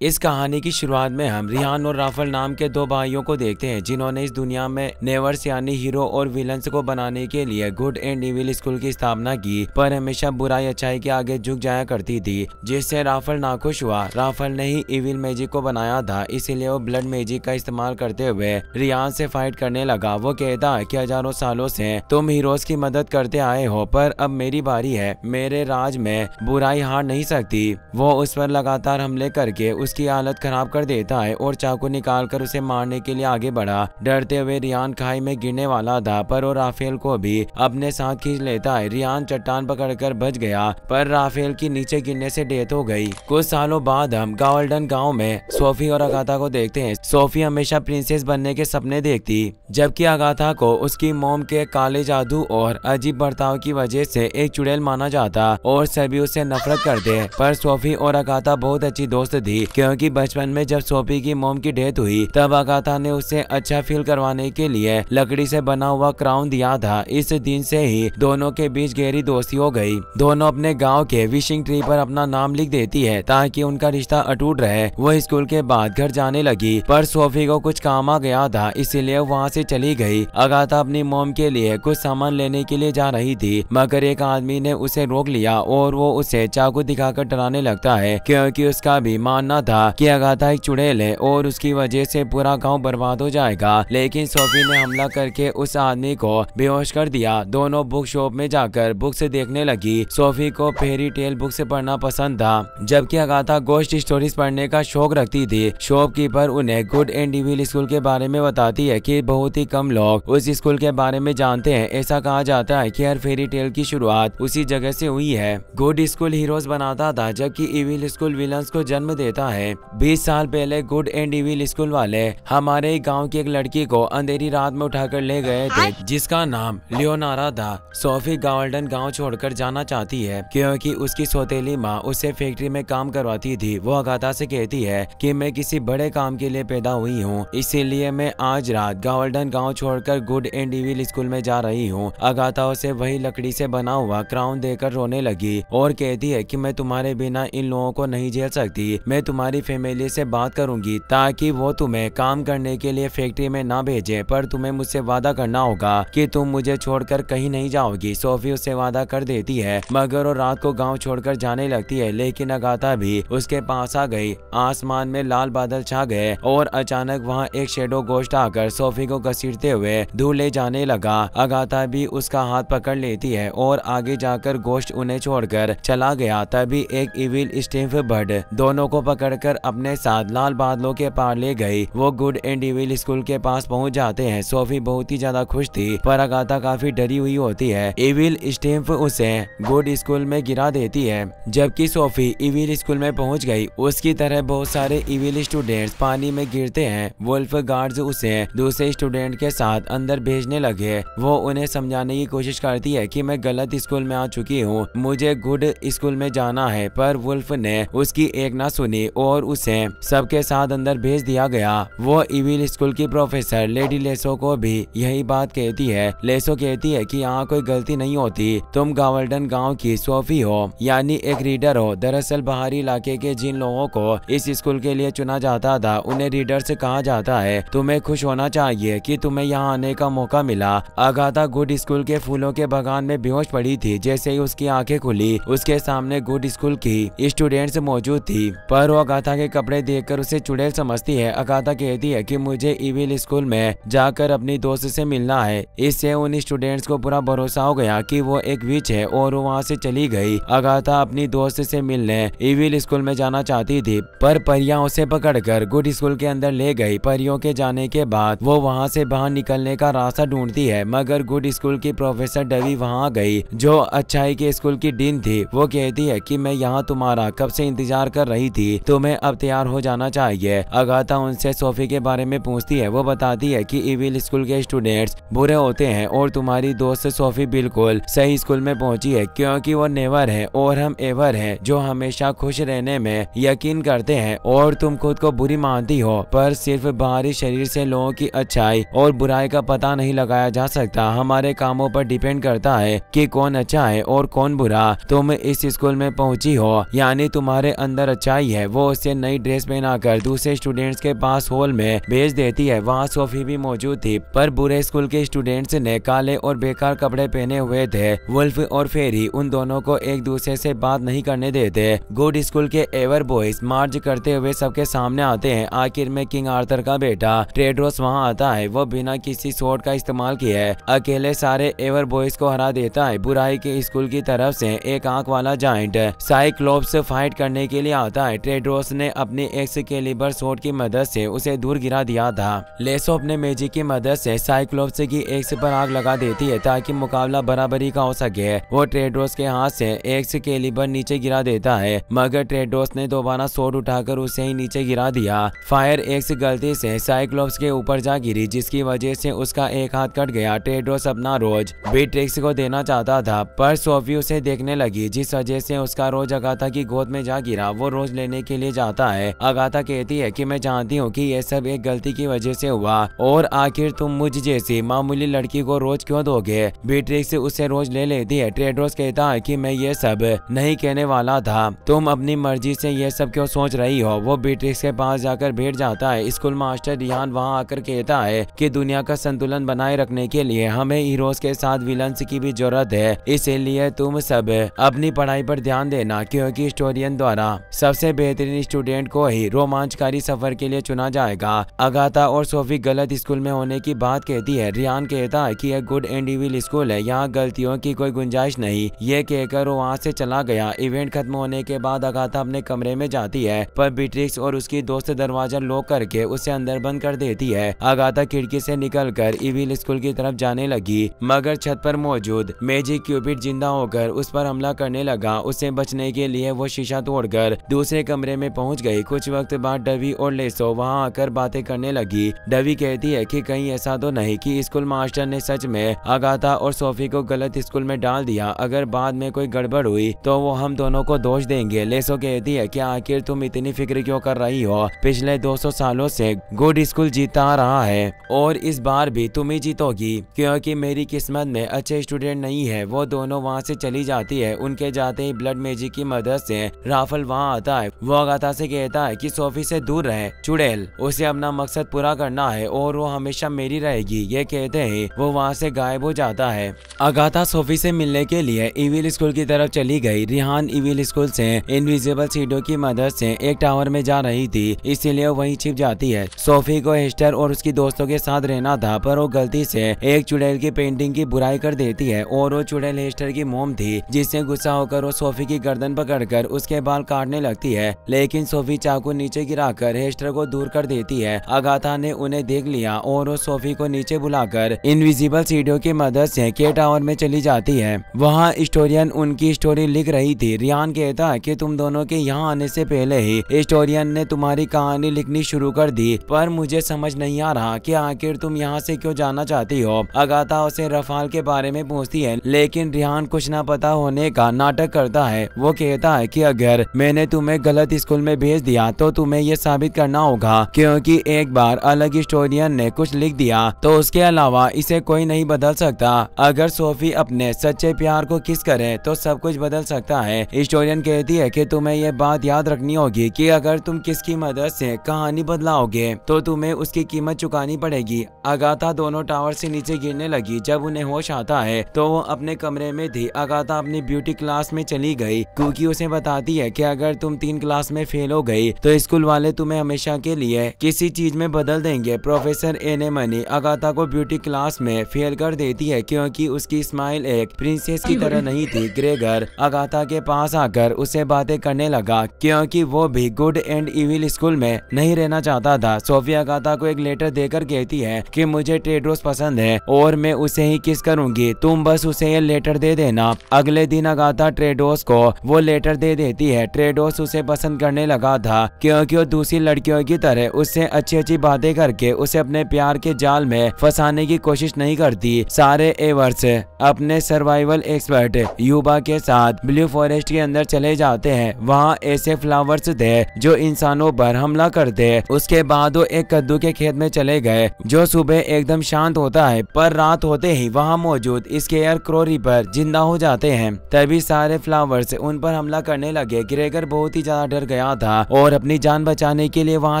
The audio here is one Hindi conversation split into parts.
इस कहानी की शुरुआत में हम रिहान और राफेल नाम के दो भाइयों को देखते हैं जिन्होंने इस दुनिया में नेवर्स यानी हीरो और विलन्स को बनाने के लिए गुड एंड इविल स्कूल की स्थापना की, पर हमेशा बुराई अच्छाई के आगे झुक जाया करती थी, जिससे राफेल नाखुश हुआ। राफेल ने ही इविल मैजिक को बनाया था, इसीलिए वो ब्लड मैजिक का इस्तेमाल करते हुए रिहान से फाइट करने लगा। वो कहता है कि हजारों सालों से तुम हीरोज की मदद करते आए हो, पर अब मेरी बारी है, मेरे राज में बुराई हार नहीं सकती। वो उस पर लगातार हमले करके उसकी हालत खराब कर देता है और चाकू निकालकर उसे मारने के लिए आगे बढ़ा। डरते हुए रिहान खाई में गिरने वाला था, पर वो राफेल को भी अपने साथ खींच लेता है। रिहान चट्टान पकड़कर बच गया, पर राफेल की नीचे गिरने से डेथ हो गई। कुछ सालों बाद हम गावल्डन गांव में सोफी और अगाथा को देखते हैं। सोफी हमेशा प्रिंसेस बनने के सपने देखती, जबकि अगाथा को उसकी मॉम के काले जादू और अजीब बर्ताव की वजह से एक चुड़ैल माना जाता और सभी उससे नफरत करते। पर सोफी और अगाथा बहुत अच्छी दोस्त थी, क्योंकि बचपन में जब सोफी की मॉम की डेथ हुई तब अगाथा ने उसे अच्छा फील करवाने के लिए लकड़ी से बना हुआ क्राउन दिया था। इस दिन से ही दोनों के बीच गहरी दोस्ती हो गई। दोनों अपने गांव के विशिंग ट्री पर अपना नाम लिख देती है ताकि उनका रिश्ता अटूट रहे। वो स्कूल के बाद घर जाने लगी, पर सोफी को कुछ काम आ गया था, इसीलिए वहाँ से चली गई। अगाथा अपनी मॉम के लिए कुछ सामान लेने के लिए जा रही थी, मगर एक आदमी ने उसे रोक लिया और वो उसे चाकू दिखाकर डराने लगता है, क्योंकि उसका भी मानना था कि अगाथा एक चुड़ैल है और उसकी वजह से पूरा गांव बर्बाद हो जाएगा। लेकिन सोफी ने हमला करके उस आदमी को बेहोश कर दिया। दोनों बुक शॉप में जाकर बुक्स देखने लगी। सोफी को फेरी टेल बुक्स पढ़ना पसंद था, जबकि अगाथा गोस्ट स्टोरीज पढ़ने का शौक रखती थी। शॉपकीपर उन्हें गुड एंड इविल स्कूल के बारे में बताती है कि बहुत ही कम लोग उस स्कूल के बारे में जानते हैं। ऐसा कहा जाता है कि हर फेरी टेल की शुरुआत उसी जगह से हुई है। गुड स्कूल हीरोज बनाता था, जबकि इविल स्कूल विलन्स को जन्म देता है। 20 साल पहले गुड एंड इविल स्कूल वाले हमारे गांव की एक लड़की को अंधेरी रात में उठाकर ले गए थे, जिसका नाम लियोनारा था। सोफी गावल्डन गांव छोड़कर जाना चाहती है, क्योंकि उसकी सौतेली माँ उसे फैक्ट्री में काम करवाती थी। वो अगाथा से कहती है कि मैं किसी बड़े काम के लिए पैदा हुई हूँ, इसीलिए मैं आज रात गावल्डन गांव छोड़कर गुड एंड इविल स्कूल में जा रही हूँ। अगाथा उसे वही लकड़ी से बना हुआ क्राउन देकर रोने लगी और कहती है कि मैं तुम्हारे बिना इन लोगों को नहीं झेल सकती। मैं तुम्हारी फैमिली से बात करूंगी ताकि वो तुम्हें काम करने के लिए फैक्ट्री में ना भेजे, पर तुम्हें मुझसे वादा करना होगा कि तुम मुझे छोड़कर कहीं नहीं जाओगी। सोफी उससे वादा कर देती है, मगर वो रात को गांव छोड़कर जाने लगती है। लेकिन अगाथा भी उसके पास आ गई। आसमान में लाल बादल छा गए और अचानक वहाँ एक शेडो गोस्ट आकर सोफी को घसीटते हुए दूर ले जाने लगा। अगाथा भी उसका हाथ पकड़ लेती है और आगे जाकर गोस्ट उन्हें छोड़कर चला गया। तभी एक इविल स्टिंफ बर्ड दोनों को पकड़कर अपने साथ लाल बादलों के पार ले गई। वो गुड एंड इविल स्कूल के पास पहुंच जाते हैं। सोफी बहुत ही ज्यादा खुश थी, पर अगाथा काफी डरी हुई होती है। इविल स्टिंफ उसे गुड स्कूल में गिरा देती है। जबकि सोफी इविल स्कूल में पहुंच गई, उसकी तरह बहुत सारे इविल स्टूडेंट्स पानी में गिरते हैं। वुल्फ गार्ड्स उसे दूसरे स्टूडेंट के साथ अंदर भेजने लगे। वो उन्हें समझाने की कोशिश करती है कि मैं गलत स्कूल में आ चुकी हूँ, मुझे गुड स्कूल में जाना है, पर वुल्फ ने उसकी एक ना सुनी और उसे सबके साथ अंदर भेज दिया गया। वो इविल स्कूल की प्रोफेसर लेडी लेसो को भी यही बात कहती है। लेसो कहती है कि यहाँ कोई गलती नहीं होती, तुम गावल्डन गांव की सोफी हो, यानी एक रीडर हो। दरअसल बाहरी इलाके के जिन लोगों को इस स्कूल के लिए चुना जाता था उन्हें रीडर से कहा जाता है। तुम्हें खुश होना चाहिए कि तुम्हें यहाँ आने का मौका मिला। अगाथा गुड स्कूल के फूलों के बागान में बेहोश पड़ी थी। जैसे ही उसकी आंखें खुली, उसके सामने गुड स्कूल की स्टूडेंट्स मौजूद थी, पर वो अगाथा के कपड़े देखकर उसे चुड़ैल समझती है। अगाथा कहती है कि मुझे इविल स्कूल में जाकर अपनी दोस्त से मिलना है। इससे उन स्टूडेंट्स को पूरा भरोसा हो गया कि वो एक विच है और वो वहाँ से चली गई। अगाथा अपनी दोस्त से मिलने इविल स्कूल में जाना चाहती थी, पर परियां उसे पकड़कर गुड स्कूल के अंदर ले गई। परियों के जाने के बाद वो वहाँ से बाहर निकलने का रास्ता ढूंढती है, मगर गुड स्कूल की प्रोफेसर डवी वहाँ आ गई, जो अच्छाई के स्कूल की डीन थी। वो कहती है कि मैं यहाँ तुम्हारा कब से इंतजार कर रही थी, तुम्हें अब तैयार हो जाना चाहिए। अगाथा उनसे सोफी के बारे में पूछती है। वो बताती है कि इविल स्कूल के स्टूडेंट्स बुरे होते हैं और तुम्हारी दोस्त सोफी बिल्कुल सही स्कूल में पहुंची है, क्योंकि वो नेवर है और हम एवर हैं, जो हमेशा खुश रहने में यकीन करते हैं। और तुम खुद को बुरी मानती हो, पर सिर्फ बाहरी शरीर से लोगों की अच्छाई और बुराई का पता नहीं लगाया जा सकता। हमारे कामों पर डिपेंड करता है कि कौन अच्छा है और कौन बुरा। तुम इस स्कूल में पहुंची हो, यानी तुम्हारे अंदर अच्छाई है, वो वो उसे नई ड्रेस पहनाकर दूसरे स्टूडेंट्स के पास हॉल में भेज देती है। वहाँ सोफी भी मौजूद थी, पर बुरे स्कूल के स्टूडेंट्स ने काले और बेकार कपड़े पहने हुए थे। वुल्फ और फेरी उन दोनों को एक दूसरे से बात नहीं करने देते। गुड स्कूल के एवर बॉयज मार्च करते हुए सबके सामने आते हैं। आखिर में किंग आर्थर का बेटा टेड्रोस वहाँ आता है। वो बिना किसी स्वॉर्ड का इस्तेमाल किए अकेले सारे एवर बॉयज को हरा देता है। बुराई के स्कूल की तरफ से एक आंख वाला जायंट साइक्लोप्स फाइट करने के लिए आता है। टेड्रोस ने अपनी एक्सकेलिबर स्वॉर्ड की मदद से उसे दूर गिरा दिया था। लेसो अपने मैजिक की मदद से साइक्लोप्स की एक्स पर आग लगा देती है ताकि मुकाबला बराबरी का हो सके। वो टेड्रोस के हाथ से एक्सकेलिबर नीचे गिरा देता है, मगर टेड्रोस ने दोबारा स्वॉर्ड उठाकर उसे ही नीचे गिरा दिया। फायर एक्स गलती से साइक्लोप्स के ऊपर जा गिरी, जिसकी वजह से उसका एक हाथ कट गया। टेड्रोस अपना रोज बीट्रिक्स को देना चाहता था, पर सोफी उसे देखने लगी, जिस वजह से उसका रोज अगाथा की गोद में जा गिरा। वो रोज लेने के लिए जाता है। अगाथा कहती है कि मैं जानती हूँ कि ये सब एक गलती की वजह से हुआ, और आखिर तुम मुझ जैसी मामूली लड़की को रोज क्यों दोगे। बीट्रिक्स उसे रोज ले लेती है। टेड्रोस कहता है कि मैं ये सब नहीं कहने वाला था, तुम अपनी मर्जी से ये सब क्यों सोच रही हो। वो बीट्रिक्स के पास जाकर बैठ जाता है। स्कूल मास्टर रिहान वहाँ आकर कहता है कि दुनिया का संतुलन बनाए रखने के लिए हमें हीरोज के साथ विलन्स की भी जरूरत है, इसीलिए तुम सब अपनी पढ़ाई पर ध्यान देना, क्योंकि हिस्टोरियन द्वारा सबसे बेहतरीन स्टूडेंट को ही रोमांचकारी सफर के लिए चुना जाएगा। अगाथा और सोफी गलत स्कूल में होने की बात कहती है। रिहान कहता है कि यह गुड एंड इविल स्कूल है, यहाँ गलतियों की कोई गुंजाइश नहीं। ये कहकर वो वहाँ से चला गया। इवेंट खत्म होने के बाद अगाथा अपने कमरे में जाती है, पर बीट्रिक्स और उसकी दोस्त दरवाजा लॉक करके उसे अंदर बंद कर देती है। अगाथा खिड़की से निकलकर इविल स्कूल की तरफ जाने लगी, मगर छत पर मौजूद मैजिक क्यूपिड जिंदा होकर उस पर हमला करने लगा। उसे बचने के लिए वो शीशा तोड़कर दूसरे कमरे में पहुंच गई। कुछ वक्त बाद डवी और लेसो वहां आकर बातें करने लगी। डवी कहती है कि कहीं ऐसा तो नहीं कि स्कूल मास्टर ने सच में अगाथा और सोफी को गलत स्कूल में डाल दिया। अगर बाद में कोई गड़बड़ हुई तो वो हम दोनों को दोष देंगे। लेसो कहती है कि आखिर तुम इतनी फिक्र क्यों कर रही हो, पिछले 200 सालों से गुड स्कूल जीता आ रहा है और इस बार भी तुम ही जीतोगी, क्योंकि मेरी किस्मत में अच्छे स्टूडेंट नहीं है। वो दोनों वहाँ से चली जाती है। उनके जाते ही ब्लड मैजिक की मदद से राफल वहाँ आता है। वो अगाथा से कहता है कि सोफी से दूर रहे चुड़ैल, उसे अपना मकसद पूरा करना है और वो हमेशा मेरी रहेगी। ये कहते ही वो वहाँ से गायब हो जाता है। अगाथा सोफी से मिलने के लिए इविल स्कूल की तरफ चली गई। रिहान इविल स्कूल से इनविजिबल सीढ़ियों की मदद से एक टावर में जा रही थी, इसीलिए वहीं छिप जाती है। सोफी को हेस्टर और उसकी दोस्तों के साथ रहना था, पर वो गलती से एक चुड़ैल की पेंटिंग की बुराई कर देती है, और वो चुड़ैल हेस्टर की मोम थी, जिससे गुस्सा होकर वो सोफी की गर्दन पकड़कर उसके बाल काटने लगती है। लेकिन सोफी चाकू नीचे गिराकर हेस्टर को दूर कर देती है। अगाथा ने उन्हें देख लिया और वो सोफी को नीचे बुलाकर इनविजिबल सीढ़ियों की मदद से के टावर में चली जाती है। वहाँ हिस्टोरियन उनकी स्टोरी लिख रही थी। रिहान कहता है कि तुम दोनों के यहाँ आने से पहले ही हिस्टोरियन ने तुम्हारी कहानी लिखनी शुरू कर दी, पर मुझे समझ नहीं आ रहा कि आखिर तुम यहाँ से क्यों जाना चाहती हो। अगाथा उसे रफाल के बारे में पूछती है, लेकिन रिहान कुछ न पता होने का नाटक करता है। वो कहता है कि अगर मैंने तुम्हें गलत स्कूल में भेज दिया तो तुम्हें ये साबित करना होगा, क्योंकि एक बार अलग हिस्टोरियन ने कुछ लिख दिया तो उसके अलावा इसे कोई नहीं बदल सकता। अगर सोफी अपने सच्चे प्यार को किस करे तो सब कुछ बदल सकता है। हिस्टोरियन कहती है कि तुम्हें ये बात याद रखनी होगी कि अगर तुम किसकी मदद से कहानी बदलाओगे तो तुम्हें उसकी कीमत चुकानी पड़ेगी। अगाथा दोनों टावर से नीचे गिरने लगी। जब उन्हें होश आता है तो वो अपने कमरे में थी। अगाथा अपनी ब्यूटी क्लास में चली गई, क्योंकि उसे बताती है कि अगर तुम 3 क्लास में फेल हो गई तो स्कूल वाले तुम्हें हमेशा के लिए किसी चीज में बदल देंगे। प्रोफेसर एनेमनी अगाथा को ब्यूटी क्लास में फेल कर देती है, क्योंकि उसकी स्माइल एक प्रिंसेस की तरह नहीं थी। ग्रेगर अगाथा के पास आकर उसे बातें करने लगा, क्योंकि वो भी गुड एंड इविल स्कूल में नहीं रहना चाहता था। सोफी अगाथा को एक लेटर देकर कहती है कि मुझे टेड्रोस पसंद है और मैं उसे ही किस करूंगी, तुम बस उसे ये लेटर दे देना। अगले दिन अगाथा टेड्रोस को वो लेटर दे देती है। टेड्रोस उसे पसंद करने लगा था, क्योंकि वो दूसरी लड़कियों की तरह उससे अच्छी अच्छी बातें करके उसे अपने प्यार के जाल में फंसाने की कोशिश नहीं करती। सारे एवर्स अपने सर्वाइवल एक्सपर्ट युवा के साथ ब्लू फॉरेस्ट के अंदर चले जाते हैं। वहाँ ऐसे फ्लावर्स थे जो इंसानों पर हमला करते। उसके बाद वो एक कद्दू के खेत में चले गए जो सुबह एकदम शांत होता है, पर रात होते ही वहाँ मौजूद स्केयर क्रो रिपर जिंदा हो जाते हैं। तभी सारे फ्लावर्स उन पर हमला करने लगे। ग्रेगर बहुत ही ज्यादा डर गया गया था और अपनी जान बचाने के लिए वहाँ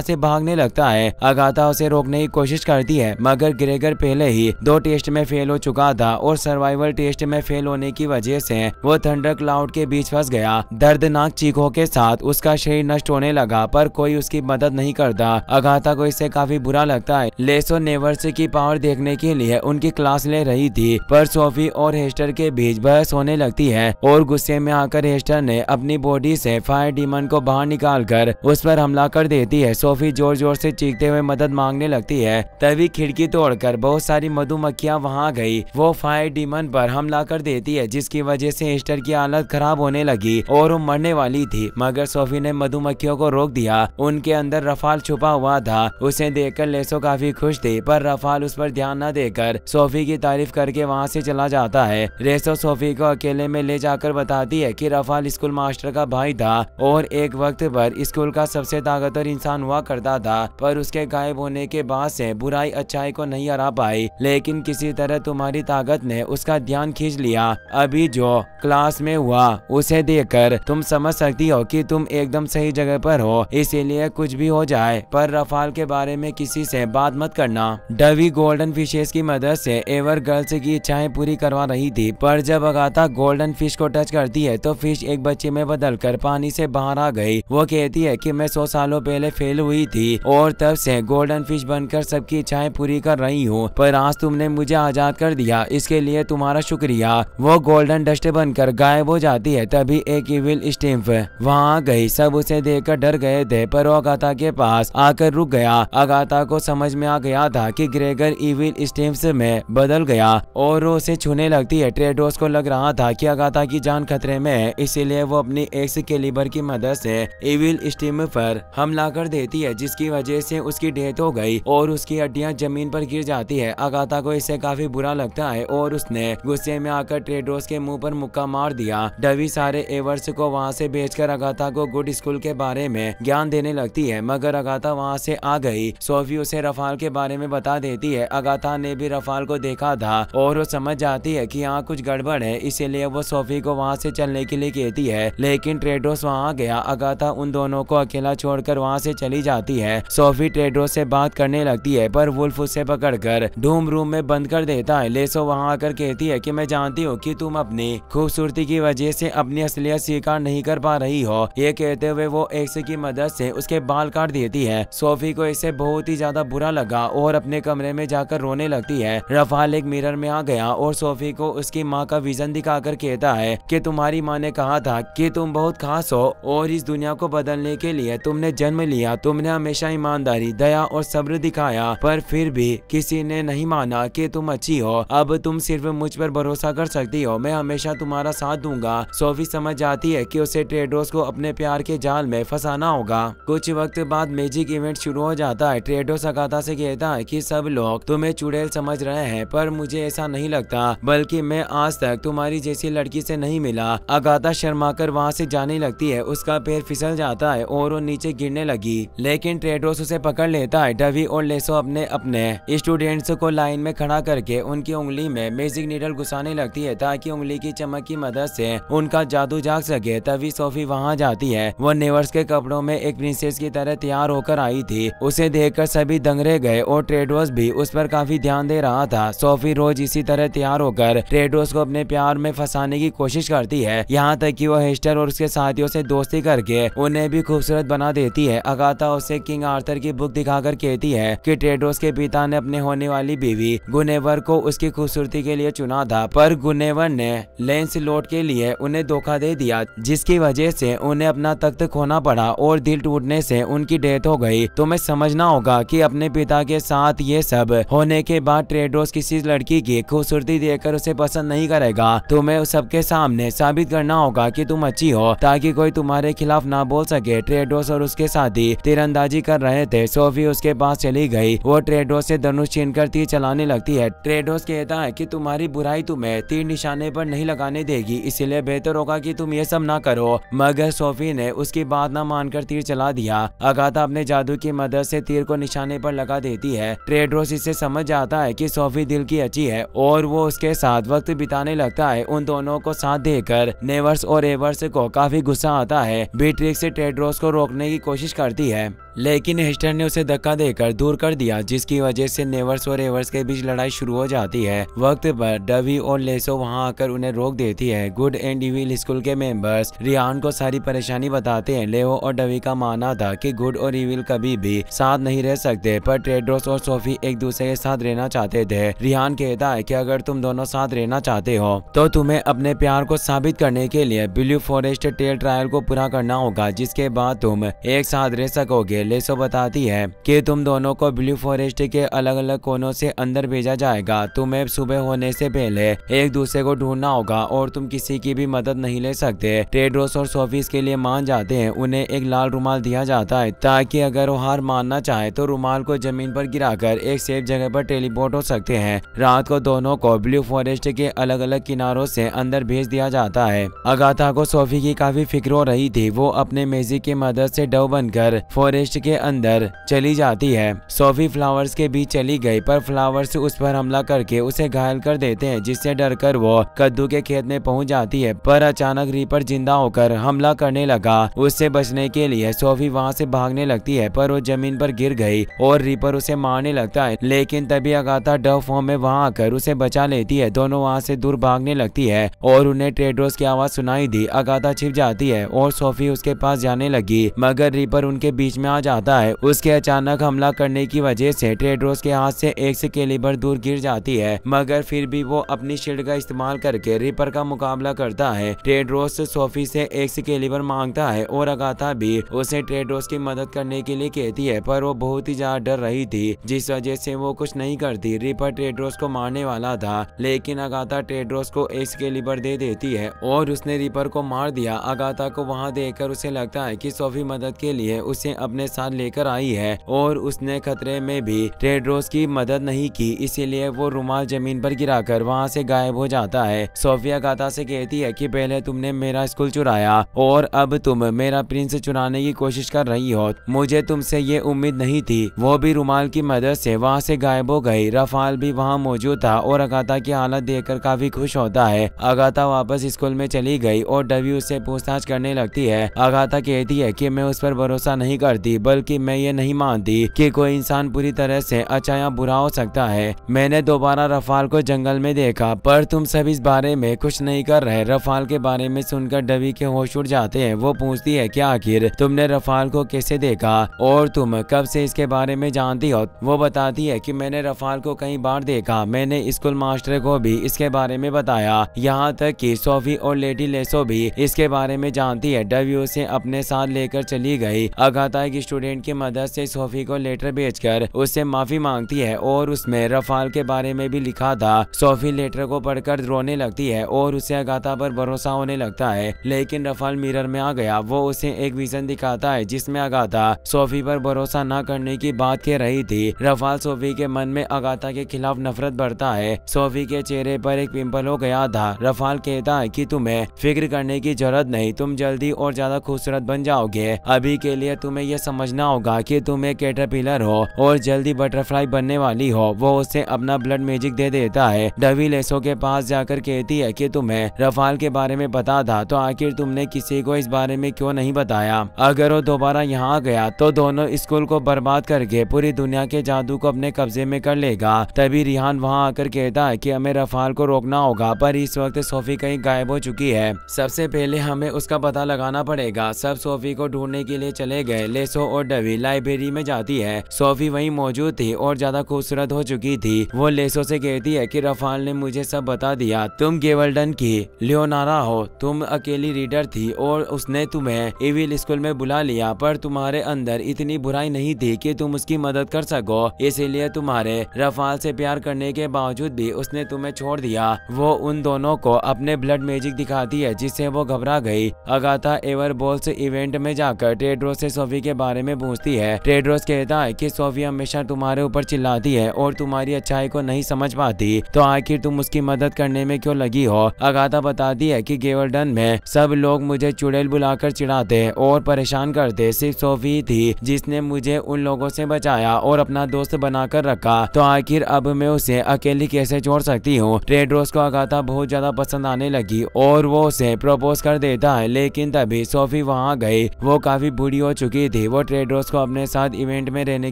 से भागने लगता है। अगाथा उसे रोकने की कोशिश करती है मगर ग्रेगर पहले ही 2 टेस्ट में फेल हो चुका था और सर्वाइवल टेस्ट में फेल होने की वजह से वो थंडर क्लाउड के बीच फंस गया। दर्दनाक चीखों के साथ उसका शरीर नष्ट होने लगा पर कोई उसकी मदद नहीं करता। अगाथा को इससे काफी बुरा लगता है। लेसो नेवर्स की पावर देखने के लिए उनकी क्लास ले रही थी पर सोफी और हेस्टर के बीच बहस होने लगती है और गुस्से में आकर हेस्टर ने अपनी बॉडी से फायर डीमन को बाहर निकालकर उस पर हमला कर देती है। सोफी जोर जोर से चीखते हुए मदद मांगने लगती है। तभी खिड़की तोड़कर बहुत सारी मधुमक्खियां वहां गई। वो फायर डीमन पर हमला कर देती है जिसकी वजह से हेस्टर की हालत खराब होने लगी और वो मरने वाली थी मगर सोफी ने मधुमक्खियों को रोक दिया। उनके अंदर रफाल छुपा हुआ था। उसे देखकर लेसो काफी खुश थी पर रफाल उस पर ध्यान न देकर सोफी की तारीफ करके वहाँ से चला जाता है। लेसो सोफी को अकेले में ले जाकर बताती है कि रफाल स्कूल मास्टर का भाई था और एक वक्त पर स्कूल का सबसे ताकतवर इंसान हुआ करता था पर उसके गायब होने के बाद से बुराई अच्छाई को नहीं हरा पाई लेकिन किसी तरह तुम्हारी ताकत ने उसका ध्यान खींच लिया। अभी जो क्लास में हुआ उसे देखकर तुम समझ सकती हो कि तुम एकदम सही जगह पर हो, इसीलिए कुछ भी हो जाए पर रफाल के बारे में किसी से बात मत करना। डवी गोल्डन फिशेस की मदद से एवर गर्ल्स की इच्छाएं पूरी करवा रही थी पर जब अगाथा गोल्डन फिश को टच करती है तो फिश एक बच्चे में बदलकर पानी से बाहर आ गई। वो कहती है कि मैं 100 सालों पहले फेल हुई थी और तब से गोल्डन फिश बनकर सबकी इच्छाएं पूरी कर रही हूँ पर आज तुमने मुझे आजाद कर दिया, इसके लिए तुम्हारा शुक्रिया। वो गोल्डन डस्ट बनकर गायब हो जाती है। तभी एक इविल स्टिम्फ वहाँ आ गई। सब उसे देखकर डर गए थे पर वो अगाथा के पास आकर रुक गया। अगाथा को समझ में आ गया था कि ग्रेगर इविल स्टिम्फ में बदल गया और वो उसे छूने लगती है। ट्रेडोस को लग रहा था कि अगाथा की जान खतरे में है, इसीलिए वो अपनी एक्स कैलिबर की मदद से इविल स्टिम्फ पर हमला कर देती है जिसकी वजह से उसकी डेथ हो गई और उसकी हड्डियां जमीन पर गिर जाती है। अगाथा को इससे काफी बुरा लगता है और उसने गुस्से में आकर ट्रेडोस के मुंह पर मुक्का मार दिया। डवी सारे एवर्स को वहां से भेजकर अगाथा को गुड स्कूल के बारे में ज्ञान देने लगती है मगर अगाथा वहां से आ गई। सोफी उसे रफाल के बारे में बता देती है। अगाथा ने भी रफाल को देखा था और वो समझ जाती है कि यहाँ कुछ गड़बड़ है, इसीलिए वो सोफी को वहाँ से चलने के लिए कहती है लेकिन ट्रेडोस वहाँ आ गया। अगाथा उन दोनों को अकेला छोड़कर वहाँ से चली जाती है। सोफी ट्रेडोस से बात करने लगती है पर वुल्फ उसे पकड़कर डूम रूम में बंद कर देता है। लेसो वहाँ आकर कहती है कि मैं जानती हूँ कि तुम अपनी खूबसूरती की वजह से अपनी असलियत स्वीकार नहीं कर पा रही हो। ये कहते हुए वो एक्स की मदद से उसके बाल काट देती है। सोफी को इससे बहुत ही ज्यादा बुरा लगा और अपने कमरे में जाकर रोने लगती है। रफाल एक मिरर में आ गया और सोफी को उसकी माँ का विजन दिखाकर कहता है कि तुम्हारी माँ ने कहा था कि तुम बहुत खास हो और इस दुनिया को बदलने के लिए तुमने जन्म लिया। तुमने हमेशा ईमानदारी, दया और सब्र दिखाया पर फिर भी किसी ने नहीं माना कि तुम अच्छी हो। अब तुम सिर्फ मुझ पर भरोसा कर सकती हो, मैं हमेशा तुम्हारा साथ दूंगा। सोफी समझ जाती है कि उसे ट्रेडोस को अपने प्यार के जाल में फंसाना होगा। कुछ वक्त बाद मैजिक इवेंट शुरू हो जाता है। ट्रेडोस अगाथा से कहता है कि सब लोग तुम्हें चुड़ैल समझ रहे हैं पर मुझे ऐसा नहीं लगता, बल्कि मैं आज तक तुम्हारी जैसी लड़की से नहीं मिला। अगाथा शर्माकर वहाँ से जाने लगती है। उसका पैर फिसल जाता है और वो नीचे गिरने लगी लेकिन ट्रेडोस उसे पकड़ लेता है। डवी और लेसो अपने स्टूडेंट्स को लाइन में खड़ा करके उनकी उंगली में मैजिक नीडल घुसाने लगती है ताकि उंगली की चमक की मदद से उनका जादू जाग सके। तभी सोफी वहाँ जाती है। वो नेवर्स के कपड़ों में एक प्रिंसेस की तरह तैयार होकर आई थी। उसे देखकर सभी दंग रह गए और ट्रेडोस भी उस पर काफी ध्यान दे रहा था। सोफी रोज इसी तरह तैयार होकर ट्रेडोस को अपने प्यार में फंसाने की कोशिश करती है, यहाँ तक कि वो हेस्टर और उसके साथियों से दोस्ती करके उन्हें भी खूबसूरत बना देती है। अगाथा उसे किंग आर्थर की बुक दिखाकर कहती है कि ट्रेडोस के पिता ने अपने होने वाली बीवी गुनेवर को उसकी खूबसूरती के लिए चुना था पर गुनेवर ने लैंसलॉट के लिए उन्हें धोखा दे दिया जिसकी वजह से उन्हें अपना तख्त खोना पड़ा और दिल टूटने से उनकी डेथ हो गई। तुम्हें समझना होगा कि अपने पिता के साथ ये सब होने के बाद ट्रेडोस किसी लड़की की खूबसूरती देखकर उसे पसंद नहीं करेगा। तुम्हें उस सबके सामने साबित करना होगा कि तुम अच्छी हो ताकि कोई तुम्हारे खिलाफ ना बोल सके। ट्रेडोस और उसके साथी तीरंदाजी कर रहे थे। सोफी उसके पास चली गई। वो ट्रेडोस से धनुष छीनकर तीर चलाने लगती है। ट्रेडोस कहता है कि तुम्हारी बुराई तुम्हें तीर निशाने पर नहीं लगाने देगी, इसलिए बेहतर होगा कि तुम ये सब ना करो। मगर सोफी ने उसकी बात ना मानकर तीर चला दिया। अगाथा अपने जादू की मदद से तीर को निशाने पर लगा देती है। ट्रेडोस इससे समझ जाता है कि सोफी दिल की अच्छी है और वो उसके साथ वक्त बिताने लगता है। उन दोनों को साथ देकर नेवर्स और एवर्स को काफी गुस्सा आता है। ट्रिक्स से टेड्रोस को रोकने की कोशिश करती है, लेकिन हेस्टर ने उसे धक्का देकर दूर कर दिया, जिसकी वजह से नेवर्स और एवर्स के बीच लड़ाई शुरू हो जाती है। वक्त पर डवी और लेसो वहां आकर उन्हें रोक देती है। गुड एंड इविल स्कूल के मेंबर्स रियान को सारी परेशानी बताते हैं। लेओ और डवी का मानना था कि गुड और इविल कभी भी साथ नहीं रह सकते, पर टेड्रोस और सोफी एक दूसरे के साथ रहना चाहते थे। रियान कहता है कि अगर तुम दोनों साथ रहना चाहते हो तो तुम्हें अपने प्यार को साबित करने के लिए ब्लू फॉरेस्ट टेल ट्रायल को पूरा करना होगा, जिसके बाद तुम एक साथ रह सकोगे। लेसो बताती है कि तुम दोनों को ब्लू फॉरेस्ट के अलग अलग कोनों से अंदर भेजा जाएगा। तुम्हें सुबह होने से पहले एक दूसरे को ढूंढना होगा और तुम किसी की भी मदद नहीं ले सकते। टेड्रोस और सोफी इसके लिए मान जाते हैं। उन्हें एक लाल रुमाल दिया जाता है ताकि अगर वो हार मानना चाहे तो रुमाल को जमीन पर गिराकर एक सेफ जगह पर टेलीपोर्ट हो सकते हैं। रात को दोनों को ब्लू फॉरेस्ट के अलग अलग किनारों से अंदर भेज दिया जाता है। अगाथा को सोफी की काफी फिक्र हो रही थी। वो अपने मैजिक की मदद से डव बनकर फॉरेस्ट के अंदर चली जाती है। सोफी फ्लावर्स के बीच चली गई, पर फ्लावर्स उस पर हमला करके उसे घायल कर देते हैं, जिससे डरकर वो कद्दू के खेत में पहुंच जाती है। पर अचानक रीपर जिंदा होकर हमला करने लगा। उससे बचने के लिए सोफी वहां से भागने लगती है, पर वो जमीन पर गिर गई और रीपर उसे मारने लगता है। लेकिन तभी अगाथा डव फॉर्म में वहां आकर उसे बचा लेती है। दोनों वहां से दूर भागने लगती है और उन्हें टेड्रोस की आवाज सुनाई दी। अगाथा छिप जाती है और सोफी उसके पास जाने लगी, मगर रीपर उनके बीच में आ जाता है। उसके अचानक हमला करने की वजह से टेड्रोस के हाथ से एक्सकेलिबर दूर गिर जाती है, मगर फिर भी वो अपनी शील्ड का इस्तेमाल करके रीपर का मुकाबला करता है। टेड्रोस सोफी से एक्सकेलिबर मांगता है और अगाथा भी उसे टेड्रोस की मदद करने के लिए कहती है, पर वो बहुत ही ज्यादा डर रही थी, जिस वजह से वो कुछ नहीं करती। रीपर टेड्रोस को मारने वाला था, लेकिन अगाथा टेड्रोस को एक्सकेलिबर दे देती है और उसने रीपर को मार दिया। अगाथा को वहां देखकर उसे लगता है कि सोफी मदद के लिए उसे अपने साथ लेकर आई है और उसने खतरे में भी टेड्रोस की मदद नहीं की, इसीलिए वो रुमाल जमीन पर गिराकर वहां से गायब हो जाता है। सोफी अगाथा से कहती है कि पहले तुमने मेरा स्कूल चुराया और अब तुम मेरा प्रिंस चुराने की कोशिश कर रही हो। मुझे तुमसे ये उम्मीद नहीं थी। वो भी रुमाल की मदद से वहां से गायब हो गई। रफाल भी वहां मौजूद था और अगाथा की हालत देखकर काफी खुश होता है। अगाथा वापस स्कूल में चली गई और डवी उससे पूछताछ करने लगती है। अगाथा कहती है कि मैं उस पर भरोसा नहीं करती, बल्कि मैं ये नहीं मानती कि कोई इंसान पूरी तरह से अच्छा या बुरा हो सकता है। मैंने दोबारा रफाल को जंगल में देखा, पर तुम सब इस बारे में कुछ नहीं कर रहे। रफाल के बारे में सुनकर डवी के होश उड़ जाते हैं। वो पूछती है कि आखिर तुमने रफाल को कैसे देखा और तुम कब से इसके बारे में जानती हो। वो बताती है कि मैंने रफाल को कई बार देखा। मैंने स्कूल मास्टर को भी इसके बारे में बताया, यहाँ तक कि सोफी और लेडी लेसो भी इसके बारे में जानती है। डवी उसे अपने साथ लेकर चली गई। अगाथा एक स्टूडेंट की मदद से सोफी को लेटर भेजकर उससे माफी मांगती है और उसमें रफाल के बारे में भी लिखा था। सोफी लेटर को पढ़कर रोने लगती है और उसे अगाथा पर भरोसा होने लगता है, लेकिन रफाल मिरर में आ गया। वो उसे एक विजन दिखाता है जिसमें अगाथा सोफी पर भरोसा न करने की बात कह रही थी। रफाल सोफी के मन में अगाथा के खिलाफ नफरत बढ़ता है। सोफी के चेहरे पर एक पिंपल हो गया था। रफाल कहता है कि तुम्हें फिक्र करने की जरूरत नहीं, तुम जल्दी और ज्यादा खूबसूरत बन जाओगे। अभी के लिए तुम्हें यह समझना होगा कि तुम एक कैटरपिलर हो और जल्दी बटरफ्लाई बनने वाली हो। वो उसे अपना ब्लड मैजिक दे देता है। डवी लेसो के पास जाकर कहती है कि तुम्हें रफाल के बारे में पता था, तो आखिर तुमने किसी को इस बारे में क्यों नहीं बताया। अगर वो दोबारा यहाँ आ गया तो दोनों स्कूल को बर्बाद करके पूरी दुनिया के जादू को अपने कब्जे में कर लेगा। तभी रिहान वहाँ आकर कहता है कि हमें रफाल को रोकना होगा, पर इस वक्त सोफी कहीं गायब हो चुकी है। सबसे पहले हमें उसका पता लगाना पड़ेगा। सब सोफी को ढूंढने के लिए चले गए। लेसो और डवी लाइब्रेरी में जाती है। सोफी वहीं मौजूद थी और ज्यादा खूबसूरत हो चुकी थी। वो लेसो से कहती है कि रफाल ने मुझे सब बता दिया। तुम गेवल्डन की लियोनारा हो। तुम अकेली रीडर थी और उसने तुम्हें इविल स्कूल में बुला लिया, पर तुम्हारे अंदर इतनी बुराई नहीं थी कि तुम उसकी मदद कर सको। इसीलिए तुम्हारे रफाल से प्यार करने के बावजूद भी उसने तुम्हें छोड़ दिया। वो उन दोनों को अपने ब्लड मैजिक दिखाती है, जिससे वो घबरा गई। अगाथा एवर बॉल्स इवेंट में जाकर टेड्रोस से सोफी के बारे बारे में पूछती है। टेड्रोस कहता है कि सोफी हमेशा तुम्हारे ऊपर चिल्लाती है और तुम्हारी अच्छाई को नहीं समझ पाती, तो आखिर तुम उसकी मदद करने में क्यों लगी हो। अगाथा बताती है कि गेवल्डन में सब लोग मुझे चुड़ैल बुलाकर चिढ़ाते और परेशान करते, सिर्फ सोफी थी जिसने मुझे उन लोगों से बचाया और अपना दोस्त बनाकर रखा, तो आखिर अब मैं उसे अकेली कैसे छोड़ सकती हूँ। टेड्रोस को अगाथा बहुत ज्यादा पसंद आने लगी और वो उसे प्रपोज कर देता है, लेकिन तभी सोफी वहाँ गई। वो काफी बूढ़ी हो चुकी थी। वो टेड्रोस को अपने साथ इवेंट में रहने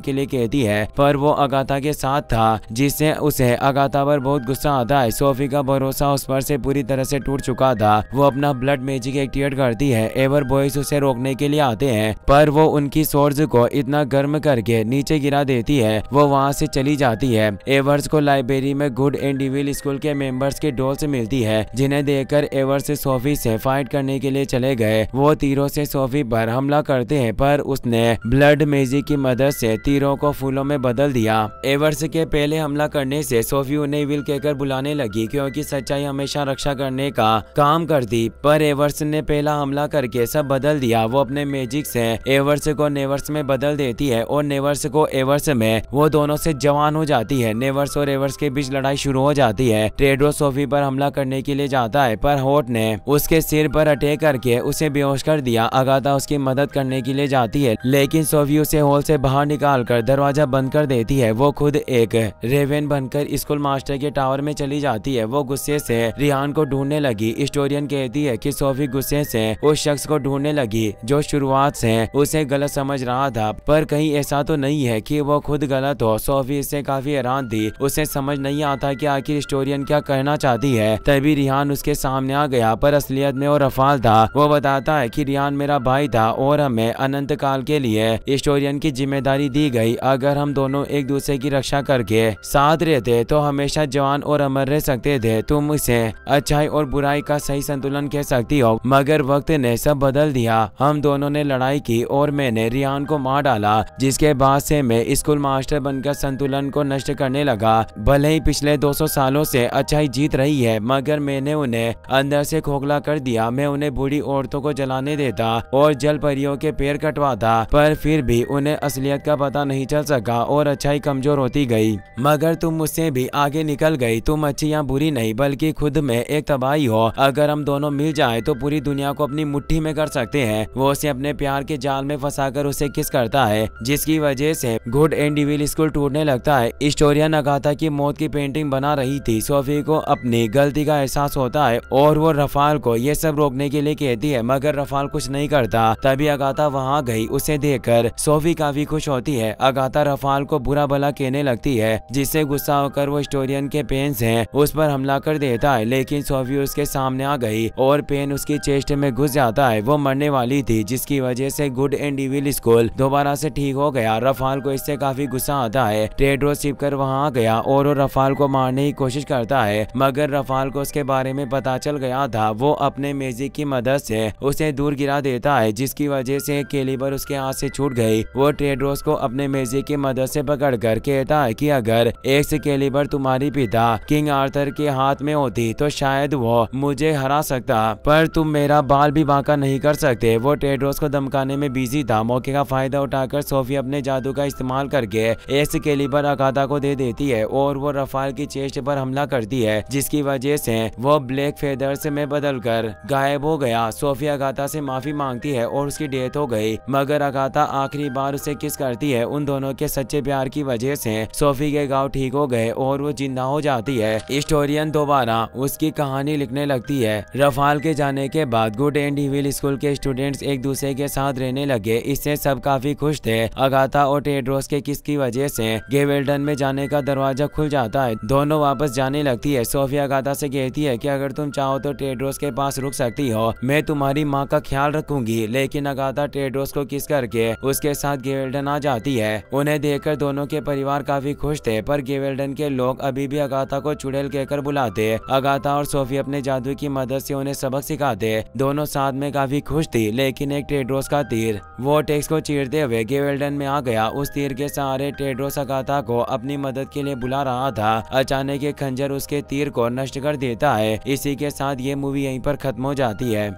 के लिए कहती है, पर वो अगाथा के साथ था, जिससे उसे अगाथा पर बहुत गुस्सा आता है। सोफी का भरोसा उस पर से पूरी तरह से टूट चुका था। वो अपना ब्लड मैजिक एक्टिवेट करती है। एवर बॉयज उसे रोकने के लिए आते हैं, पर वो उनकी सोर्स को इतना गर्म करके नीचे गिरा देती है। वो वहाँ से चली जाती है। एवर्स को लाइब्रेरी में गुड एंड इविल स्कूल के मेंबर्स की डॉल्स मिलती है, जिन्हें देखकर एवर्स सोफी से फाइट करने के लिए चले गए। वो तीरों से सोफी पर हमला करते हैं, पर उसने ब्लड मैजिक की मदद से तीरों को फूलों में बदल दिया। एवर्स के पहले हमला करने से सोफी उन्हें इविल कहकर बुलाने लगी, क्योंकि सच्चाई हमेशा रक्षा करने का काम करती। पर एवर्स ने पहला हमला करके सब बदल दिया। वो अपने मैजिक से एवर्स को नेवर्स में बदल देती है और नेवर्स को एवर्स में। वो दोनों से जवान हो जाती है। नेवर्स और एवर्स के बीच लड़ाई शुरू हो जाती है। टेड्रोस सोफी पर हमला करने के लिए जाता है, पर होट ने उसके सिर पर अटैक करके उसे बेहोश कर दिया। अगाथा उसकी मदद करने के लिए जाती है, लेकिन सोफी उसे हॉल से बाहर निकालकर दरवाजा बंद कर देती है। वो खुद एक रेवेन बनकर स्कूल मास्टर के टावर में चली जाती है। वो गुस्से से रिहान को ढूंढने लगी। हिस्टोरियन कहती है कि सोफी गुस्से से उस शख्स को ढूंढने लगी जो शुरुआत से उसे गलत समझ रहा था, पर कहीं ऐसा तो नहीं है कि वो खुद गलत हो। सोफी इससे काफी हैरान थी। उसे समझ नहीं आता कि आखिर हिस्टोरियन क्या कहना चाहती है। तभी रिहान उसके सामने आ गया, पर असलियत में वो रफाल था। वो बताता है कि रिहान मेरा भाई था और हमें अनंत काल के लिए हिस्टोरियन की जिम्मेदारी दी गई। अगर हम दोनों एक दूसरे की रक्षा करके साथ रहते तो हमेशा जवान और अमर रह सकते थे। तुम इसे अच्छाई और बुराई का सही संतुलन कह सकती हो, मगर वक्त ने सब बदल दिया। हम दोनों ने लड़ाई की और मैंने रिहान को मार डाला, जिसके बाद से मैं स्कूल मास्टर बनकर संतुलन को नष्ट करने लगा। भले ही पिछले 200 सालों से अच्छाई जीत रही है, मगर मैंने उन्हें अंदर से खोखला कर दिया। मैं उन्हें बूढ़ी औरतों को जलाने देता और जल परियों के पैर कटवाता, पर फिर भी उन्हें असलियत का पता नहीं चल सका और अच्छाई कमजोर होती गई। मगर तुम मुझसे भी आगे निकल गई। तुम अच्छी या बुरी नहीं, बल्कि खुद में एक तबाही हो। अगर हम दोनों मिल जाए तो पूरी दुनिया को अपनी मुट्ठी में कर सकते हैं। वो उसे अपने प्यार के जाल में फंसाकर उसे किस करता है, जिसकी वजह से गुड एंड इविल स्कूल टूटने लगता है। हिस्टोरियन अगाथा की मौत की पेंटिंग बना रही थी। सोफी को अपनी गलती का एहसास होता है और वो रफाल को ये सब रोकने के लिए कहती है, मगर रफाल कुछ नहीं करता। तभी अगाथा वहाँ गई। उसे देखकर सोफी काफी खुश होती है। अगाथा रफाल को बुरा भला कहने लगती है, जिससे गुस्सा होकर वो हिस्टोरियन के पेन से उस पर हमला कर देता है, लेकिन सोफी उसके सामने आ गई और पेन उसकी चेस्ट में घुस जाता है। वो मरने वाली थी, जिसकी वजह से गुड एंड इविल स्कूल दोबारा से ठीक हो गया। रफाल को इससे काफी गुस्सा आता है। टेड्रोस छिपकर वहाँ आ गया और वो रफाल को मारने की कोशिश करता है, मगर रफाल को उसके बारे में पता चल गया था। वो अपने मैजिक की मदद से उसे दूर गिरा देता है, जिसकी वजह से कैलिबर उसके हाथ से छूट गई। वो टेड्रोस को अपने मैजिक की मदद से पकड़कर कहता है कि अगर एक्सकेलिबर तुम्हारी पिता किंग आर्थर के हाथ में होती तो शायद वो मुझे हरा सकता, पर तुम मेरा बाल भी बांका नहीं कर सकते। वो टेड्रोस को धमकाने में बिजी था। मौके का फायदा उठाकर सोफी अपने जादू का इस्तेमाल करके एक्सकेलिबर अगाथा को दे देती है और वो रफाल की चेस्ट पर हमला करती है, जिसकी वजह से वो ब्लैक फेदर्स में बदलकर गायब हो गया। सोफी अगाथा से माफी मांगती है और उसकी डेथ हो गई, मगर अगाथा आखिरी बार उसे किस करती है। उन दोनों के सच्चे प्यार की वजह से सोफी के घाव ठीक हो गए और वो जिंदा हो जाती है। हिस्टोरियन दोबारा उसकी कहानी लिखने लगती है। रफाल के जाने के बाद गुड एंड इविल स्कूल के स्टूडेंट्स एक दूसरे के साथ रहने लगे। इससे सब काफी खुश थे। अगाथा और टेड्रोस के किस की वजह से गेवेल्डन में जाने का दरवाजा खुल जाता है। दोनों वापस जाने लगती है। सोफी अगाथा से कहती है कि अगर तुम चाहो तो टेड्रोस के पास रुक सकती हो, मैं तुम्हारी माँ का ख्याल रखूंगी। लेकिन अगाथा टेड्रोस को किस करके उसके साथ गेवेल्डन आ जाती है। उन्हें देखकर दोनों के परिवार काफी खुश थे, पर गेवेल्डन के लोग अभी भी अगाथा को चुड़ैल कहकर बुलाते। अगाथा और सोफी अपने जादू की मदद से उन्हें सबक सिखाते। दोनों साथ में काफी खुश थी, लेकिन एक टेड्रोस का तीर वोर्टेक्स को चीरते हुए गेवेल्डन में आ गया। उस तीर के सहारे टेड्रोस अगाथा को अपनी मदद के लिए बुला रहा था। अचानक एक खंजर उसके तीर को नष्ट कर देता है। इसी के साथ ये मूवी यहीं पर खत्म हो जाती है।